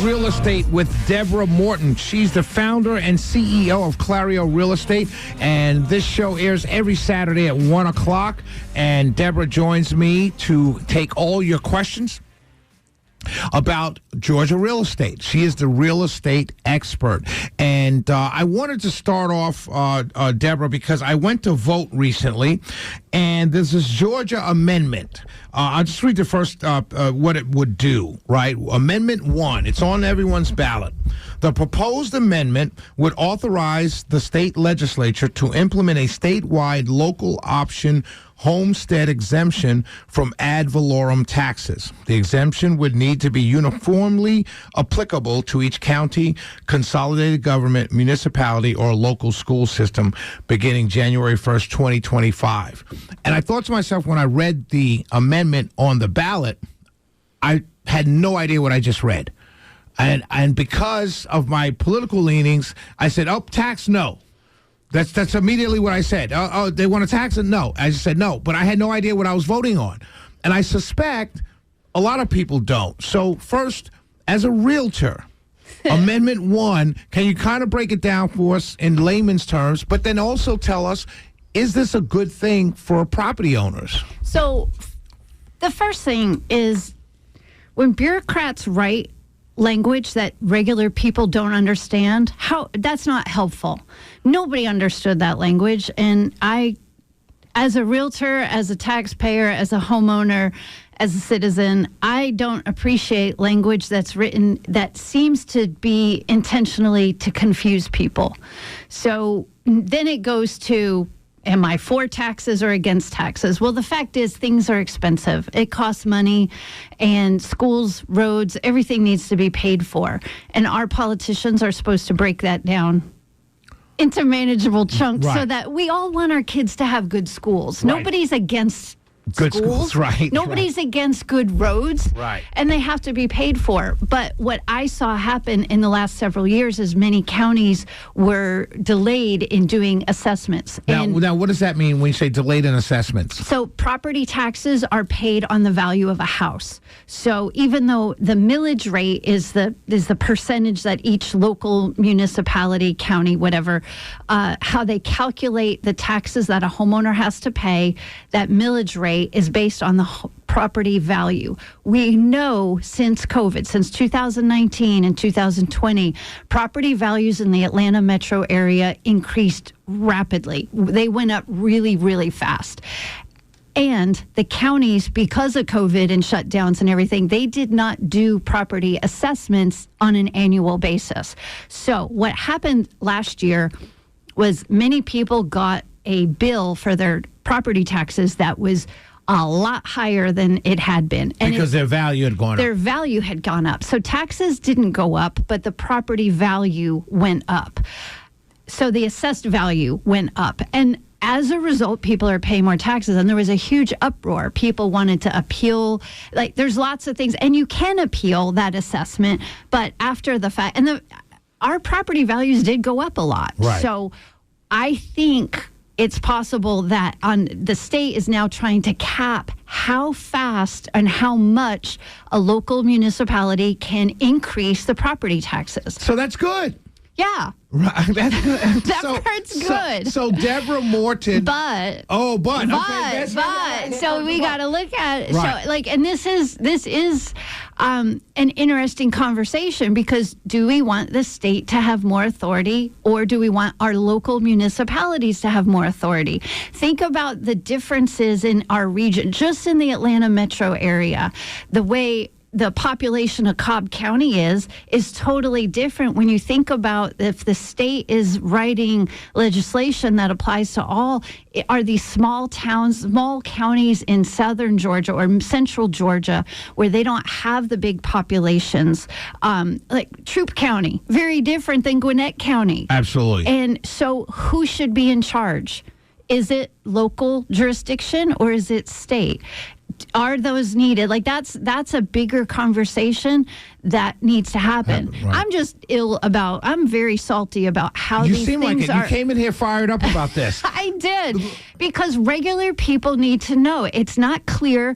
Real Estate with Deborah Morton. She's the founder and CEO of Clario Real Estate, and this show airs every Saturday at 1 o'clock, and Deborah joins me to take all your questions about Georgia real estate. She is the real estate expert. And I wanted to start off, Deborah, because I went to vote recently, and there's this Georgia amendment. I'll just read the first, what it would do, right? Amendment 1, it's on everyone's ballot. The proposed amendment would authorize the state legislature to implement a statewide local option homestead exemption from ad valorem taxes. The exemption would need to be uniformly applicable to each county, consolidated government, municipality, or local school system beginning January 1st, 2025. And I thought to myself, when I read the amendment on the ballot, I had no idea what I just read. And because of my political leanings, I said, oh, tax, no. That's immediately what I said. Oh, they want to tax it? No. I just said no. But I had no idea what I was voting on. And I suspect a lot of people don't. So first, as a realtor, Amendment 1, can you kind of break it down for us in layman's terms, but then also tell us, is this a good thing for property owners? So the first thing is when bureaucrats write language that regular people don't understand, that's not helpful. Nobody understood that language, and I, as a realtor, as a taxpayer, as a homeowner, as a citizen, I don't appreciate language that's written that seems to be intentionally to confuse people. So then it goes to, am I for taxes or against taxes? Well, the fact is things are expensive. It costs money, and schools, roads, everything needs to be paid for. And our politicians are supposed to break that down into manageable chunks, right, so that we all want our kids to have good schools. Right. Nobody's against good schools, right? Nobody's against good roads, right? And they have to be paid for. But what I saw happen in the last several years is many counties were delayed in doing assessments. Now, what does that mean when you say delayed in assessments? So property taxes are paid on the value of a house. So even though the millage rate is the percentage that each local municipality, county, whatever, how they calculate the taxes that a homeowner has to pay, that millage rate is based on the property value. We know since COVID, since 2019 and 2020, property values in the Atlanta metro area increased rapidly. They went up really, really fast. And the counties, because of COVID and shutdowns and everything, they did not do property assessments on an annual basis. So what happened last year was many people got a bill for their property taxes that was a lot higher than it had been. And because their value had gone up. Their value had gone up. So taxes didn't go up, but the property value went up. So the assessed value went up. And as a result, people are paying more taxes. And there was a huge uproar. People wanted to appeal. Like, there's lots of things. And you can appeal that assessment. But after the fact, and our property values did go up a lot. Right. So I think it's possible that the state is now trying to cap how fast and how much a local municipality can increase the property taxes. So that's good. Yeah. Right. That's good. That part's good. So Deborah Morton. But. Okay, so we got to look at it. Right. So, and this is an interesting conversation, because do we want the state to have more authority, or do we want our local municipalities to have more authority? Think about the differences in our region, just in the Atlanta metro area. The way the population of Cobb County is totally different when you think about if the state is writing legislation that applies to all. Are these small towns, small counties in southern Georgia or central Georgia where they don't have the big populations, like Troup County, very different than Gwinnett County. Absolutely. And so who should be in charge? Is it local jurisdiction or is it state? Are those needed? Like that's a bigger conversation that needs to happen. Right. I'm very salty about how you these seem things like it. are. You came in here fired up about this. I did, because regular people need to know. It's not clear,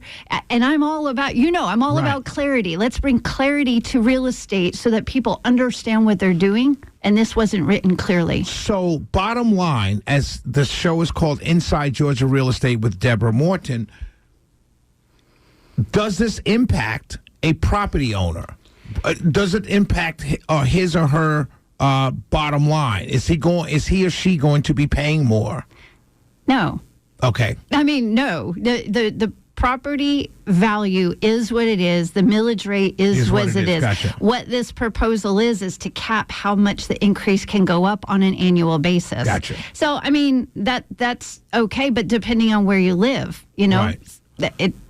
and I'm all about, I'm all about clarity. Let's bring clarity to real estate so that people understand what they're doing, and this wasn't written clearly. So, bottom line, as the show is called Inside Georgia Real Estate with Deborah Morton, does this impact a property owner? Does it impact his or her bottom line? Is he or she going to be paying more? No. Okay. I mean, no. The property value is what it is. The millage rate is what it is. Gotcha. What this proposal is to cap how much the increase can go up on an annual basis. Gotcha. So, I mean, that's okay, but depending on where you live, Right.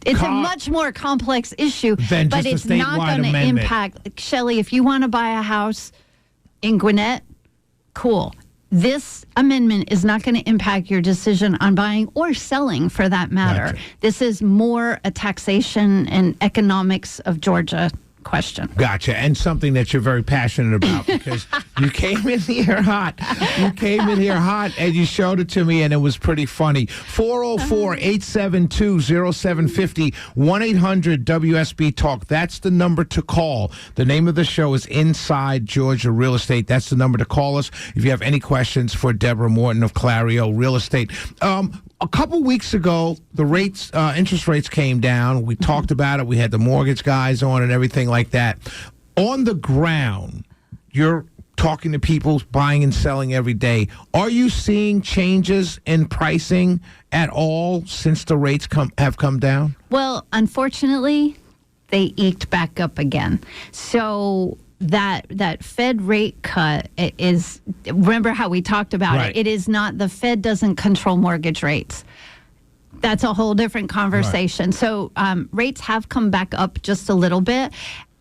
It's a much more complex issue, but it's not going to impact. Shelley, if you want to buy a house in Gwinnett, cool. This amendment is not going to impact your decision on buying or selling, for that matter. Gotcha. This is more a taxation and economics of Georgia question. Gotcha. And something that you're very passionate about, because you came in here hot. You came in here hot and you showed it to me, and it was pretty funny. 404-872-0750, 1-800-WSB Talk. That's the number to call. The name of the show is Inside Georgia Real Estate. That's the number to call us if you have any questions for Deborah Morton of Clario Real Estate. A couple weeks ago, the interest rates came down. We talked about it. We had the mortgage guys on and everything like that. On the ground, you're talking to people buying and selling every day. Are you seeing changes in pricing at all since the rates have come down? Well, unfortunately, they eked back up again. So that Fed rate cut is, remember how we talked about it? It is not, the Fed doesn't control mortgage rates. That's a whole different conversation. Right. So rates have come back up just a little bit.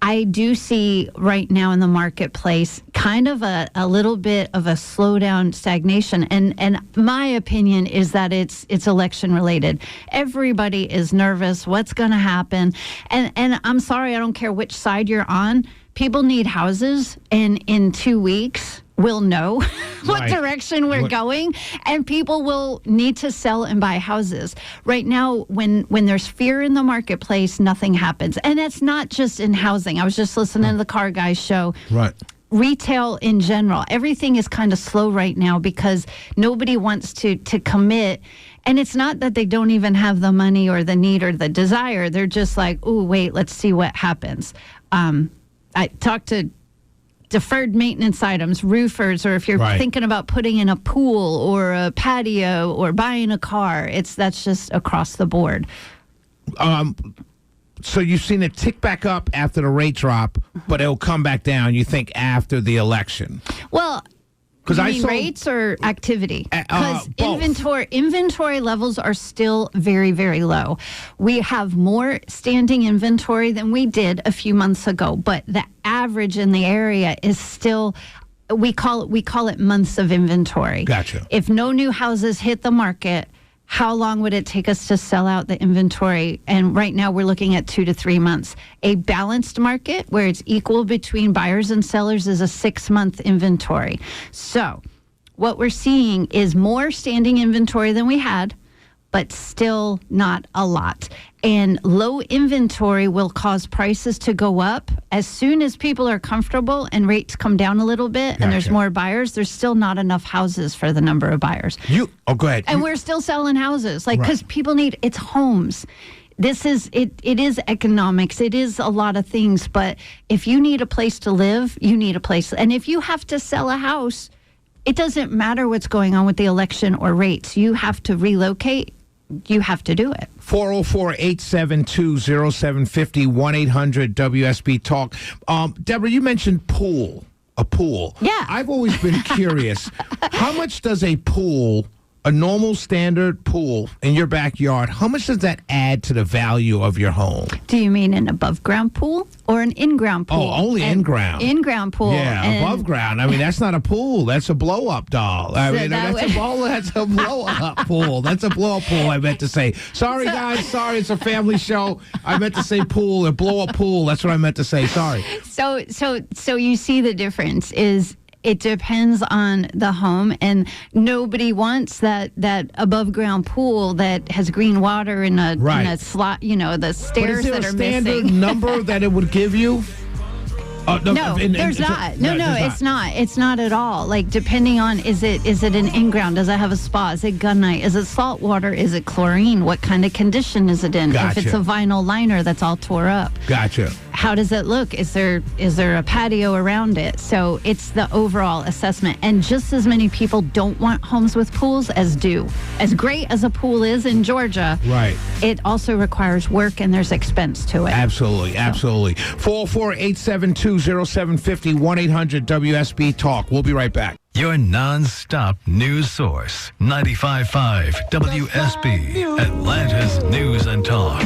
I do see right now in the marketplace kind of a little bit of a slowdown, stagnation. And my opinion is that it's election related. Everybody is nervous. What's going to happen? And I'm sorry, I don't care which side you're on. People need houses, and in 2 weeks, we'll know what direction we're going, and people will need to sell and buy houses. Right now, when there's fear in the marketplace, nothing happens. And it's not just in housing. I was just listening to the Car Guys show. Right. Retail in general, everything is kind of slow right now because nobody wants to commit. And it's not that they don't even have the money or the need or the desire. They're just like, oh, wait, let's see what happens. I talked to deferred maintenance items, roofers, or if you're thinking about putting in a pool or a patio or buying a car, that's just across the board. So you've seen it tick back up after the rate drop, but it'll come back down, you think, after the election? Well, you mean rates or activity? Because inventory levels are still very, very low. We have more standing inventory than we did a few months ago, but the average in the area is still, we call it months of inventory. Gotcha. If no new houses hit the market, how long would it take us to sell out the inventory? And right now we're looking at 2 to 3 months. A balanced market where it's equal between buyers and sellers is a 6-month inventory. So what we're seeing is more standing inventory than we had, but still not a lot. And low inventory will cause prices to go up. As soon as people are comfortable and rates come down a little bit and there's more buyers, there's still not enough houses for the number of buyers. Go ahead. And we're still selling houses, because people it's homes. This is, it is economics. It is a lot of things. But if you need a place to live, you need a place. And if you have to sell a house, it doesn't matter what's going on with the election or rates. You have to relocate. You have to do it. 404-872-0750, 1-800-WSB Talk. Deborah, you mentioned a pool. Yeah. I've always been curious. How much does a pool a normal standard pool in your backyard, how much does that add to the value of your home? Do you mean an above-ground pool or an in-ground pool? Oh, only in-ground. In-ground pool. Yeah, above ground. I mean, that's not a pool. That's a blow-up doll. I mean, that's a blow-up pool. That's a blow-up pool, I meant to say. Sorry, guys. Sorry, it's a family show. I meant to say pool, a blow-up pool. That's what I meant to say. Sorry. So you see the difference is it depends on the home, and nobody wants that above ground pool that has green water in a slot. You know, the stairs that are missing. Is there a standard number that it would give you? No, there's not. No, it's not. It's not at all. Like, depending on, is it an in-ground? Does it have a spa? Is it gunite? Is it salt water? Is it chlorine? What kind of condition is it in? Gotcha. If it's a vinyl liner that's all tore up. Gotcha. How does it look? Is there a patio around it? So it's the overall assessment. And just as many people don't want homes with pools as do. As great as a pool is in Georgia, right, it also requires work and there's expense to it. Absolutely. 404-872-0750, 1-800-WSB Talk. We'll be right back. Your non-stop news source, 95.5 WSB, Atlanta's News and Talk.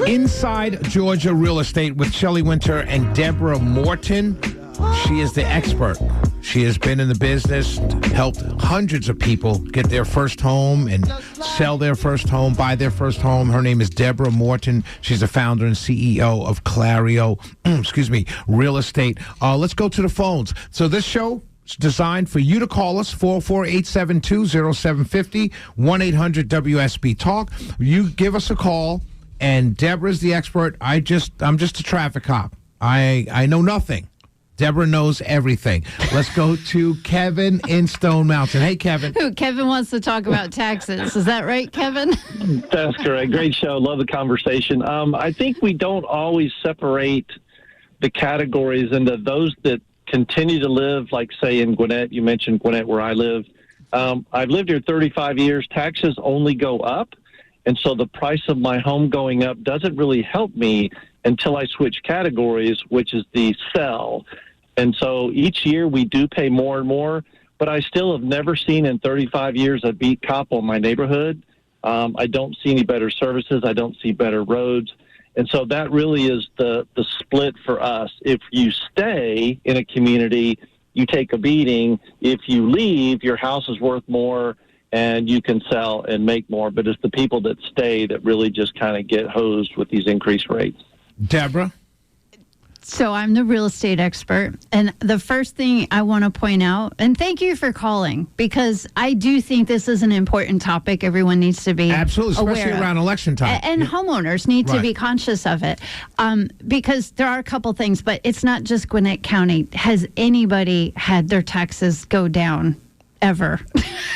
Inside Georgia Real Estate with Shelley Winter and Deborah Morton. She is the expert. She has been in the business, helped hundreds of people get their first home and sell their first home, buy their first home. Her name is Deborah Morton. She's the founder and CEO of Clario, Real Estate. Let's go to the phones. So this show is designed for you to call us, 404-872-0750, 1-800-WSB Talk. You give us a call, and Deborah's the expert. I'm just a traffic cop. I know nothing. Deborah knows everything. Let's go to Kevin in Stone Mountain. Hey, Kevin. Kevin wants to talk about taxes. Is that right, Kevin? That's correct. Great show. Love the conversation. I think we don't always separate the categories into those that continue to live, like, say, in Gwinnett. You mentioned Gwinnett, where I live. I've lived here 35 years. Taxes only go up. And so the price of my home going up doesn't really help me until I switch categories, which is the sell. And so each year we do pay more and more, but I still have never seen in 35 years a beat cop on my neighborhood. I don't see any better services. I don't see better roads. And so that really is the split for us. If you stay in a community, you take a beating. If you leave, your house is worth more and you can sell and make more. But it's the people that stay that really just kind of get hosed with these increased rates. Deborah? So I'm the real estate expert. And the first thing I want to point out, and thank you for calling, because I do think this is an important topic everyone needs to be absolutely, especially aware around of. Election time. And homeowners need to be conscious of it, because there are a couple things, but it's not just Gwinnett County. Has anybody had their taxes go down ever?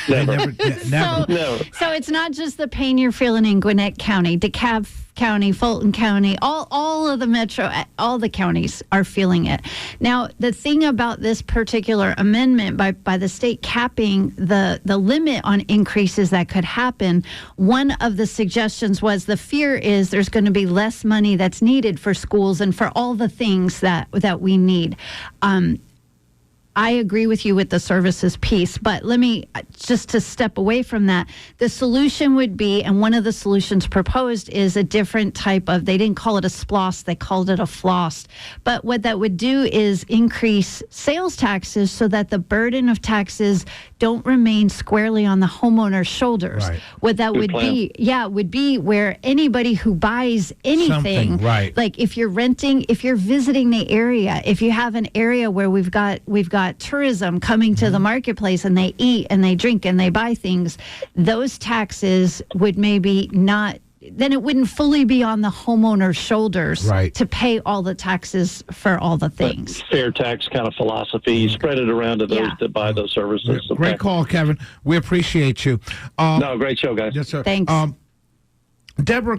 Never. Never. So it's not just the pain you're feeling in Gwinnett County, DeKalb County, Fulton County, all of the metro, all the counties are feeling it. Now, the thing about this particular amendment by the state capping the limit on increases that could happen, one of the suggestions was the fear is there's going to be less money that's needed for schools and for all the things that we need. I agree with you with the services piece, but let me just to step away from that. The solution would be, and one of the solutions proposed is a different type of, they didn't call it a sploss, they called it a floss. But what that would do is increase sales taxes so that the burden of taxes don't remain squarely on the homeowner's shoulders. Right. What that would be, would be where anybody who buys anything, like if you're renting, if you're visiting the area, if you have an area where we've got tourism coming to the marketplace and they eat and they drink and they buy things, those taxes would maybe not, then it wouldn't fully be on the homeowner's shoulders to pay all the taxes for all the things. Fair tax kind of philosophy. You spread it around to those that buy those services. Great call, Kevin. We appreciate you. No, great show, guys. Yes, sir. Thanks. Deborah,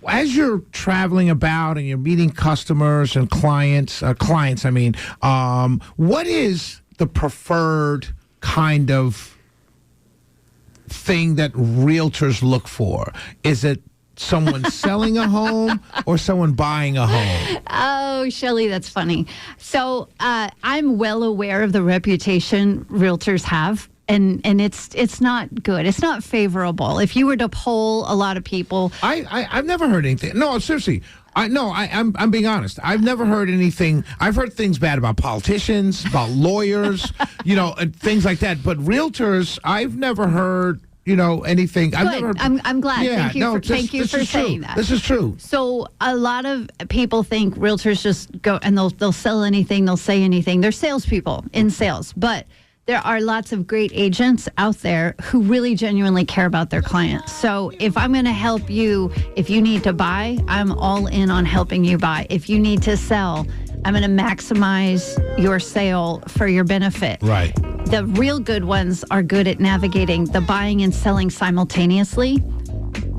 as you're traveling about and you're meeting customers and clients, what is the preferred kind of thing that realtors look for? Is it someone selling a home or someone buying a home? Oh, Shelley, that's funny. So I'm well aware of the reputation realtors have. And it's not good. It's not favorable. If you were to poll a lot of people, I've never heard anything. No, seriously. I'm being honest. I've never heard anything. I've heard things bad about politicians, about lawyers, things like that. But realtors, I've never heard, anything. I've never. I'm glad. Yeah, Thank you for saying that. This is true. So a lot of people think realtors just go and they'll sell anything, they'll say anything. They're salespeople in sales, but there are lots of great agents out there who really genuinely care about their clients. So if I'm going to help you, if you need to buy, I'm all in on helping you buy. If you need to sell, I'm going to maximize your sale for your benefit. Right. The real good ones are good at navigating the buying and selling simultaneously.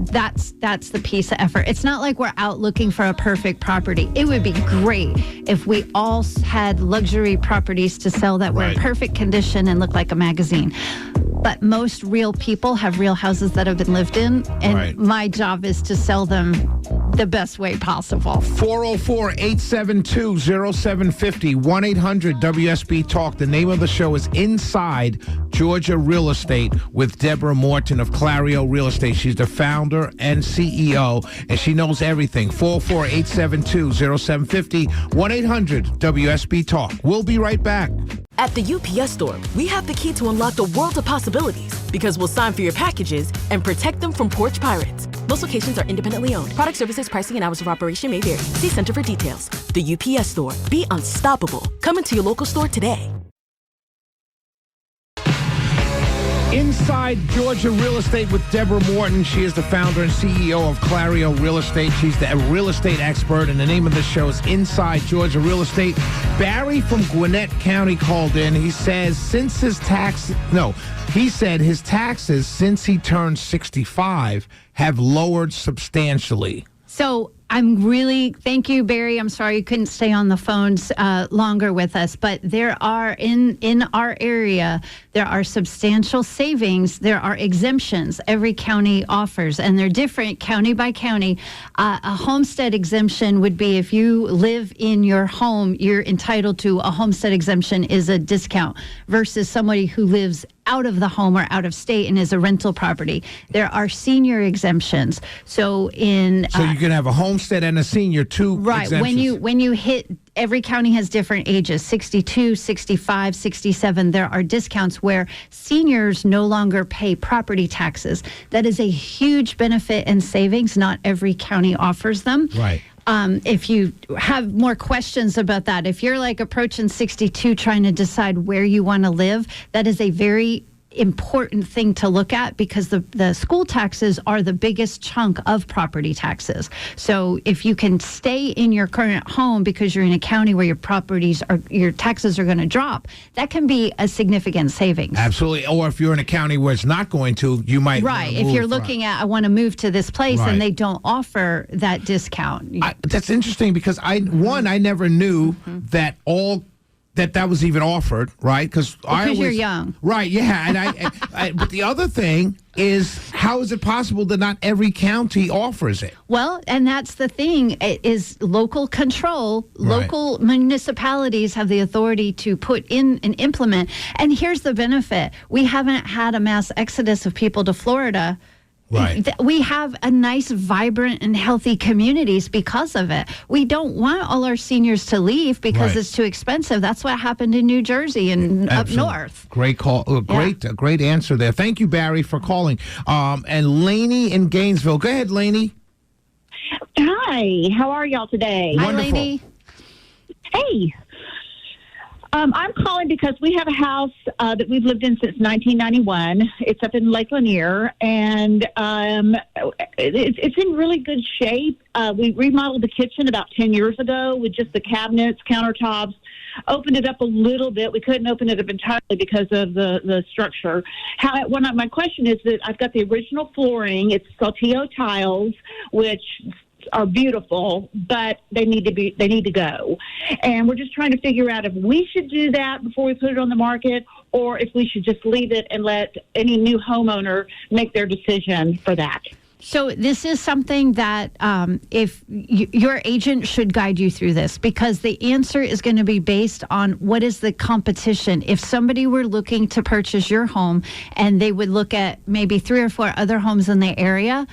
That's the piece of effort. It's not like we're out looking for a perfect property. It would be great if we all had luxury properties to sell that were in perfect condition and look like a magazine. But most real people have real houses that have been lived in, and my job is to sell them the best way possible. 404-872-0750, 1-800-WSB Talk. The name of the show is Inside Georgia Real Estate with Deborah Morton of Clario Real Estate. She's the founder and CEO, and she knows everything. 404-872-0750, 1-800-WSB Talk. We'll be right back. At the UPS Store, we have the key to unlock the world of possibilities because we'll sign for your packages and protect them from porch pirates. Most locations are independently owned. Product services, pricing, and hours of operation may vary. See Center for details. The UPS Store. Be unstoppable. Come into your local store today. Inside Georgia Real Estate with Deborah Morton. She is the founder and CEO of Clario Real Estate. She's the real estate expert, and the name of the show is Inside Georgia Real Estate. Barry from Gwinnett County called in. He says his taxes since he turned 65 have lowered substantially. So thank you, Barry. I'm sorry you couldn't stay on the phones longer with us, but there are in our area, there are substantial savings. There are exemptions every county offers, and they're different county by county. A homestead exemption would be if you live in your home, you're entitled to a homestead exemption is a discount versus somebody who lives out of the home or out of state and is a rental property. There are senior exemptions. So you can have a homestead and a senior, two exemptions. When you hit, every county has different ages, 62, 65, 67. There are discounts where seniors no longer pay property taxes. That is a huge benefit and savings. Not every county offers them. Right. If you have more questions about that, if you're like approaching 62 trying to decide where you want to live, that is a very important thing to look at because the school taxes are the biggest chunk of property taxes. So if you can stay in your current home because you're in a county where your taxes are going to drop, that can be a significant savings. Absolutely. Or if you're in a county where it's not going to, you might. Right. If you're looking at, I want to move to this place and they don't offer that discount. That's interesting because I never knew that that was even offered, right? Because you're young. Right, yeah. And but the other thing is, how is it possible that not every county offers it? Well, and that's the thing, it is local control. Right. Local municipalities have the authority to put in and implement. And here's the benefit. We haven't had a mass exodus of people to Florida. Right. We have a nice, vibrant, and healthy communities because of it. We don't want all our seniors to leave because it's too expensive. That's what happened in New Jersey and up north. Great call. Great answer there. Thank you, Barry, for calling. And Lainey in Gainesville. Go ahead, Lainey. Hi. How are y'all today? Hi, Lainey. Hey. I'm calling because we have a house that we've lived in since 1991. It's up in Lake Lanier, and it's in really good shape. We remodeled the kitchen about 10 years ago with just the cabinets, countertops, opened it up a little bit. We couldn't open it up entirely because of the structure. My question is that I've got the original flooring. It's Saltillo tiles, which are beautiful, but they need to go. And we're just trying to figure out if we should do that before we put it on the market, or if we should just leave it and let any new homeowner make their decision for that. So this is something that if your agent should guide you through this, because the answer is going to be based on what is the competition. If somebody were looking to purchase your home and they would look at maybe 3 or 4 other homes in the area,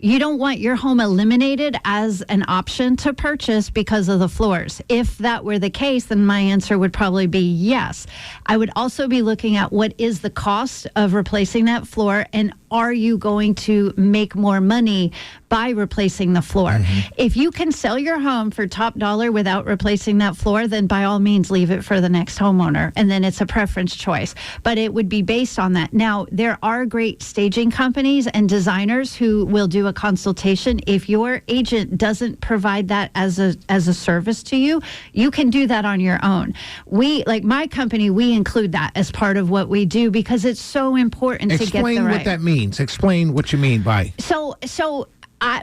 you don't want your home eliminated as an option to purchase because of the floors. If that were the case, then my answer would probably be yes. I would also be looking at what is the cost of replacing that floor, and are you going to make more money by replacing the floor? Mm-hmm. If you can sell your home for top dollar without replacing that floor, then by all means leave it for the next homeowner, and then it's a preference choice. But it would be based on that. Now, there are great staging companies and designers who will do a consultation. If your agent doesn't provide that as a service to you, you can do that on your own. We, like my company, we include that as part of what we do because it's so important to get the right. Explain what that means. Explain what you mean by.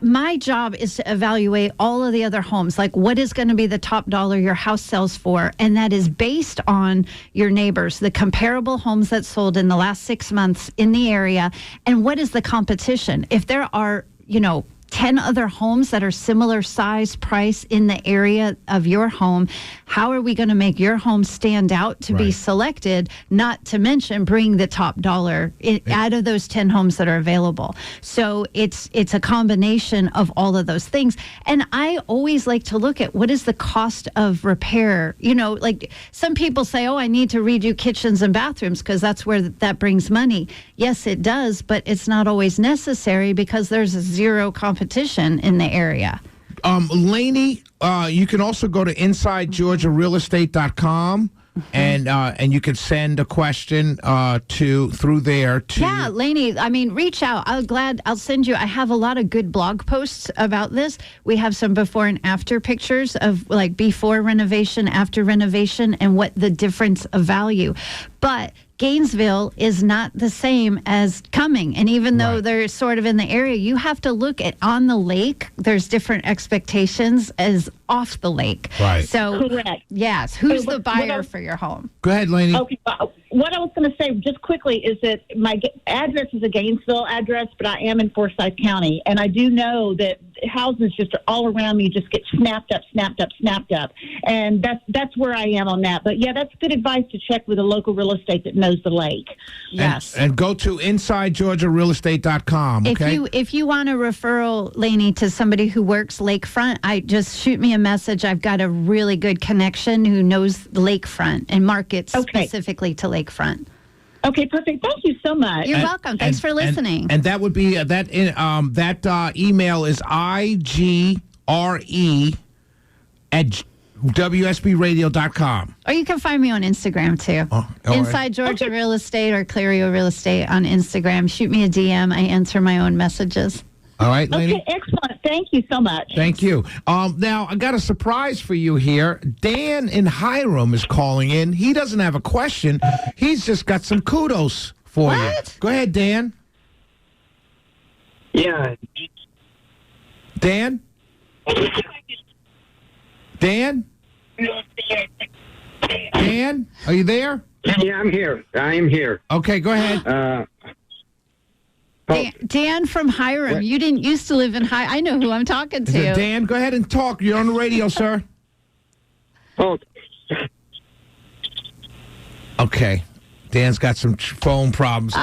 My job is to evaluate all of the other homes, like what is going to be the top dollar your house sells for, and that is based on your neighbors, the comparable homes that sold in the last 6 months in the area, and what is the competition. If there are, 10 other homes that are similar size, price in the area of your home, how are we going to make your home stand out to be selected, not to mention bring the top dollar out of those 10 homes that are available? So it's a combination of all of those things. And I always like to look at what is the cost of repair. Like some people say, I need to redo kitchens and bathrooms because that's where that brings money. Yes, it does, but it's not always necessary because there's zero competition in the area. Lainey, you can also go to InsideGeorgiaRealEstate.com and you can send a question through there. Yeah, Lainey, reach out. I'll send you. I have a lot of good blog posts about this. We have some before and after pictures of like before renovation, after renovation, and what the difference of value. But Gainesville is not the same as Cumming. And even though they're sort of in the area, you have to look at on the lake. There's different expectations as off the lake. Right. So, correct. Yes. Who's the buyer for your home? Go ahead, Lainey. Okay. What I was going to say just quickly is that my address is a Gainesville address, but I am in Forsyth County. And I do know that houses just are all around me just get snapped up. And that's where I am on that. But yeah, that's good advice to check with a local real estate that knows the lake. Yes. And go to InsideGeorgiaRealEstate.com, okay? If you want a referral, Lainey, to somebody who works lakefront, just shoot me a message. I've got a really good connection who knows lakefront and markets specifically to lakefront. Okay, perfect. Thank you so much. You're welcome. Thanks for listening. And that would be that email is igre@WSBradio.com. Or you can find me on Instagram too. Inside Georgia Real Estate or Clario Real Estate on Instagram. Shoot me a DM. I answer my own messages. All right, Lainey. Okay, excellent. Thank you so much. Thank you. Now, I got a surprise for you here. Dan in Hiram is calling in. He doesn't have a question. He's just got some kudos for you. Go ahead, Dan. Yeah. Dan? Dan? Dan? Are you there? Yeah, I'm here. I am here. Okay, go ahead. Dan from Hiram. You didn't used to live in Hiram. I know who I'm talking to. Dan, go ahead and talk. You're on the radio, sir. Oh. Okay. Dan's got some phone problems.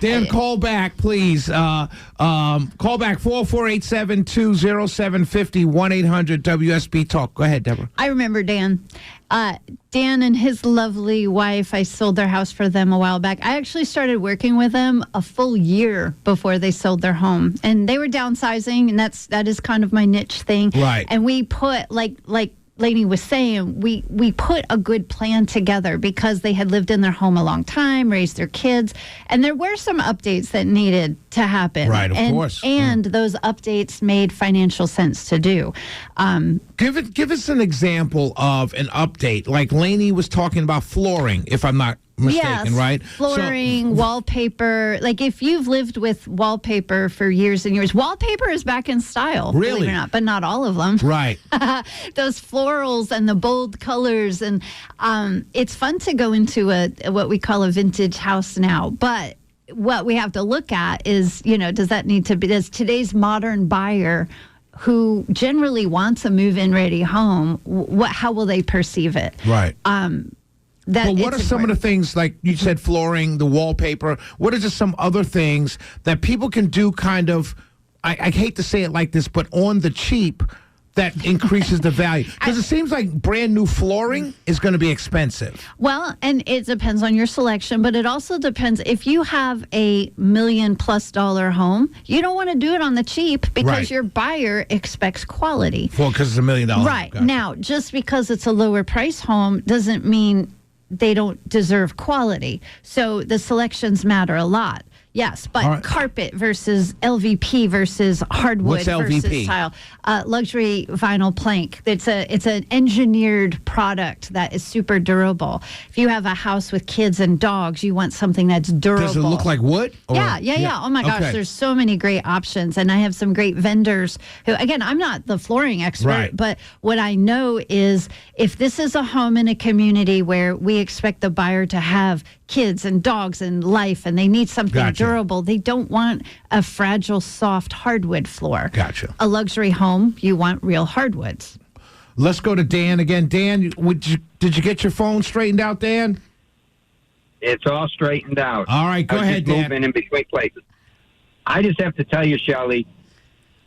Dan, call back, please. Call back 448-720-750, 1-800-WSB-TALK. Go ahead, Deborah. I remember Dan. Dan and his lovely wife, I sold their house for them a while back. I actually started working with them a full year before they sold their home. And they were downsizing, and that is kind of my niche thing. Right. And we put, like Lainey was saying, we put a good plan together because they had lived in their home a long time, raised their kids, and there were some updates that needed to happen. Right, of course. And those updates made financial sense to do. Give us an example of an update. Like Lainey was talking about flooring, if I'm not mistaken, right? Flooring, wallpaper. Like if you've lived with wallpaper for years and years, wallpaper is back in style, really, believe it or not, but not all of them. Right. Those florals and the bold colors, and it's fun to go into what we call a vintage house now, but what we have to look at is, does today's modern buyer who generally wants a move-in ready home, how will they perceive it? Right. But what are some of the things, like you said, flooring, the wallpaper? What are just some other things that people can do kind of, I hate to say it like this, but on the cheap that increases the value? Because it seems like brand new flooring is going to be expensive. Well, and it depends on your selection, but it also depends. If you have a $1 million+ home, you don't want to do it on the cheap because your buyer expects quality. Well, because it's $1 million. Right. Gotcha. Now, just because it's a lower price home doesn't mean they don't deserve quality. So the selections matter a lot. Yes, but carpet versus LVP versus hardwood versus tile, luxury vinyl plank. It's an engineered product that is super durable. If you have a house with kids and dogs, you want something that's durable. Does it look like wood? Yeah. Oh my gosh, there's so many great options, and I have some great vendors who, again, I'm not the flooring expert, but what I know is if this is a home in a community where we expect the buyer to have kids and dogs and life, and they need something durable. They don't want a fragile, soft hardwood floor. Gotcha. A luxury home, you want real hardwoods. Let's go to Dan again. Dan, did you get your phone straightened out, Dan? It's all straightened out. All right, go ahead, Dan. Moving in between places. I just have to tell you, Shelley,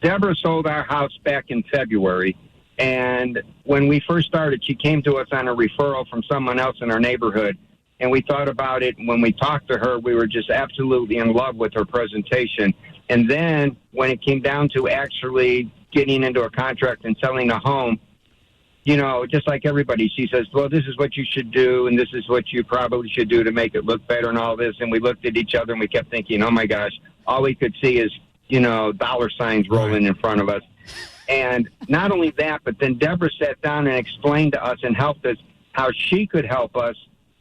Deborah sold our house back in February, and when we first started, she came to us on a referral from someone else in our neighborhood. And we thought about it. When we talked to her, we were just absolutely in love with her presentation. And then when it came down to actually getting into a contract and selling a home, just like everybody, she says, well, this is what you should do, and this is what you probably should do to make it look better and all this. And we looked at each other, and we kept thinking, oh, my gosh, all we could see is, dollar signs rolling in front of us. And not only that, but then Deborah sat down and explained to us and helped us how she could help us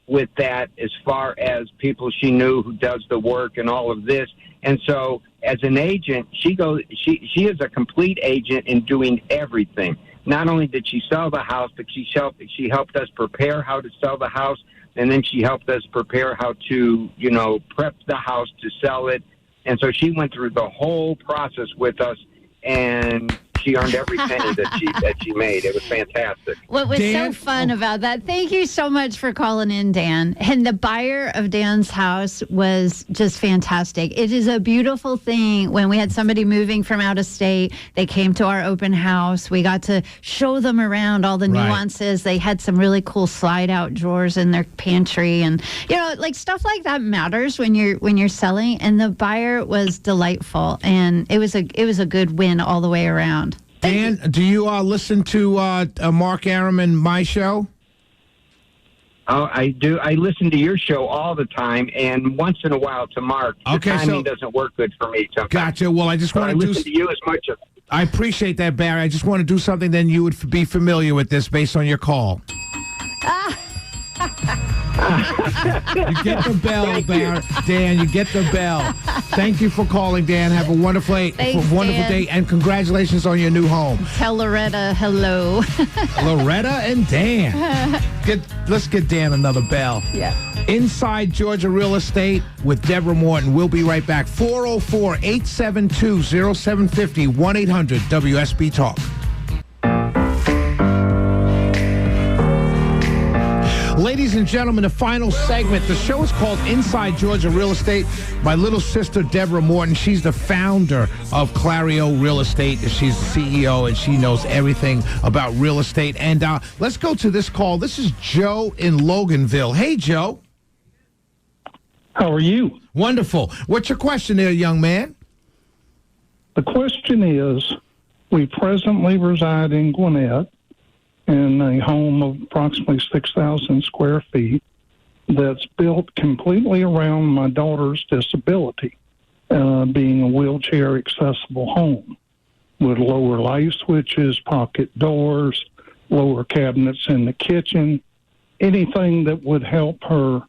with that as far as people she knew who does the work and all of this. And so as an agent, she is a complete agent in doing everything. Not only did she sell the house, but she helped us prepare how to sell the house, and then she helped us prepare how to, prep the house to sell it. And so she went through the whole process with us, and she earned every penny that she made. It was fantastic. What was so fun about that? Thank you so much for calling in, Dan. And the buyer of Dan's house was just fantastic. It is a beautiful thing when we had somebody moving from out of state. They came to our open house. We got to show them around all the nuances. They had some really cool slide-out drawers in their pantry, and stuff like that matters when you're selling. And the buyer was delightful, and it was a good win all the way around. Dan, do you listen to Mark Aram and my show? Oh, I do. I listen to your show all the time, and once in a while to Mark. The timing doesn't work good for me sometimes. Gotcha. Well, I just want to listen to you as much as... I appreciate that, Barry. I just want to do something, then you would be familiar with this based on your call. You get the bell, Dan. You get the bell. Thank you for calling, Dan. Have a wonderful day, and congratulations on your new home. Tell Loretta hello. Loretta and Dan. Let's get Dan another bell. Yeah. Inside Georgia Real Estate with Deborah Morton. We'll be right back. 404-872-0750, 1-800-WSB Talk. Ladies and gentlemen, the final segment. The show is called Inside Georgia Real Estate. My little sister, Deborah Morton, she's the founder of Clario Real Estate. She's the CEO, and she knows everything about real estate. And let's go to this call. This is Joe in Loganville. Hey, Joe. How are you? Wonderful. What's your question there, young man? The question is, we presently reside in Gwinnett, in a home of approximately 6,000 square feet that's built completely around my daughter's disability, being a wheelchair-accessible home with lower light switches, pocket doors, lower cabinets in the kitchen, anything that would help her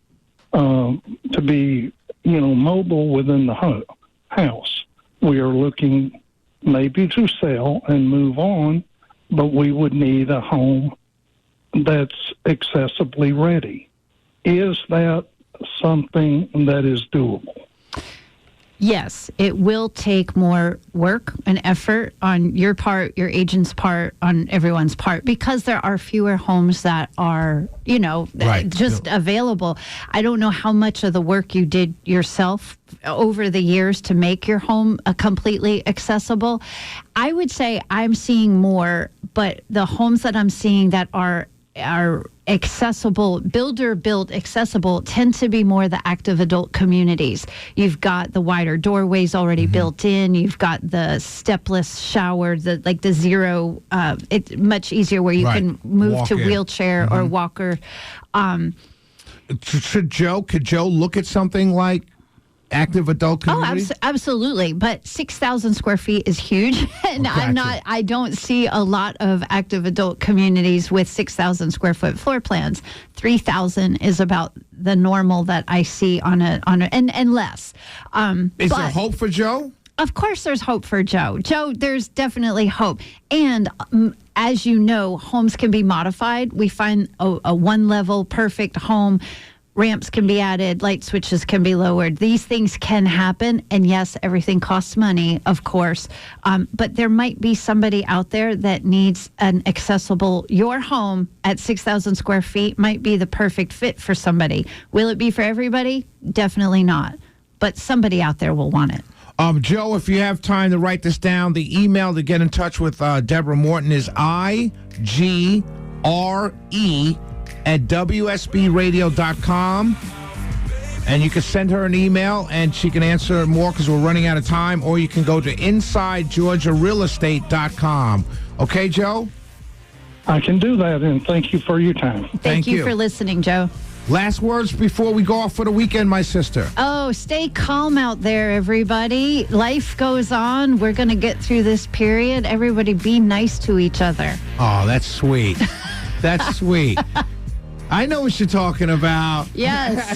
to be, mobile within the house. We are looking maybe to sell and move on, but we would need a home that's accessibly ready. Is that something that is doable? Yes, it will take more work and effort on your part, your agent's part, on everyone's part, because there are fewer homes that are, just available. I don't know how much of the work you did yourself over the years to make your home completely accessible. I would say I'm seeing more, but the homes that I'm seeing that are accessible, builder built accessible, tend to be more the active adult communities. You've got the wider doorways already built in. You've got the stepless shower, the zero. It's much easier where you can move to wheelchair or walker. Could Joe look at something like active adult community? Oh, absolutely. But 6,000 square feet is huge. And I don't see a lot of active adult communities with 6,000 square foot floor plans. 3,000 is about the normal that I see and less. Is there hope for Joe? Of course there's hope for Joe. Joe, there's definitely hope. And as you know, homes can be modified. We find a one-level perfect home. Ramps can be added, light switches can be lowered. These things can happen. And yes, everything costs money, of course. But there might be somebody out there that needs an accessible, your home at 6,000 square feet might be the perfect fit for somebody. Will it be for everybody? Definitely not. But somebody out there will want it. Joe, if you have time to write this down, the email to get in touch with Deborah Morton is igre@wsbradio.com. And you can send her an email, and she can answer more because we're running out of time. Or you can go to InsideGeorgiaRealEstate.com. Okay, Joe? I can do that, and thank you for your time. Thank you for listening, Joe. Last words before we go off for the weekend, my sister. Oh, stay calm out there, everybody. Life goes on. We're going to get through this period. Everybody be nice to each other. Oh, that's sweet. That's sweet. I know what you're talking about. Yes.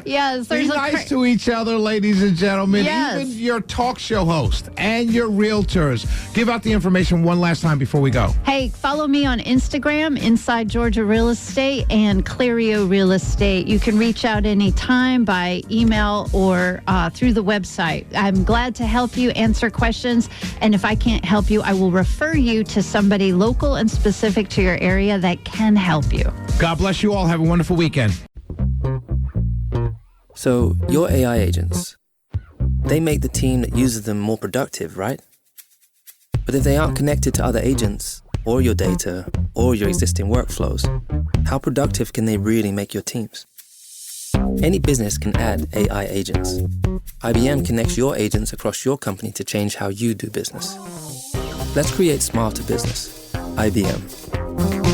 Yes. Be nice to each other, ladies and gentlemen. Yes. Even your talk show host and your realtors. Give out the information one last time before we go. Hey, follow me on Instagram, Inside Georgia Real Estate and Clario Real Estate. You can reach out anytime by email or through the website. I'm glad to help you answer questions. And if I can't help you, I will refer you to somebody local and specific to your area that can help you. God bless you all. Have a wonderful weekend. So, your AI agents, they make the team that uses them more productive, right? But if they aren't connected to other agents, or your data, or your existing workflows, how productive can they really make your teams? Any business can add AI agents. IBM connects your agents across your company to change how you do business. Let's create smarter business. IBM.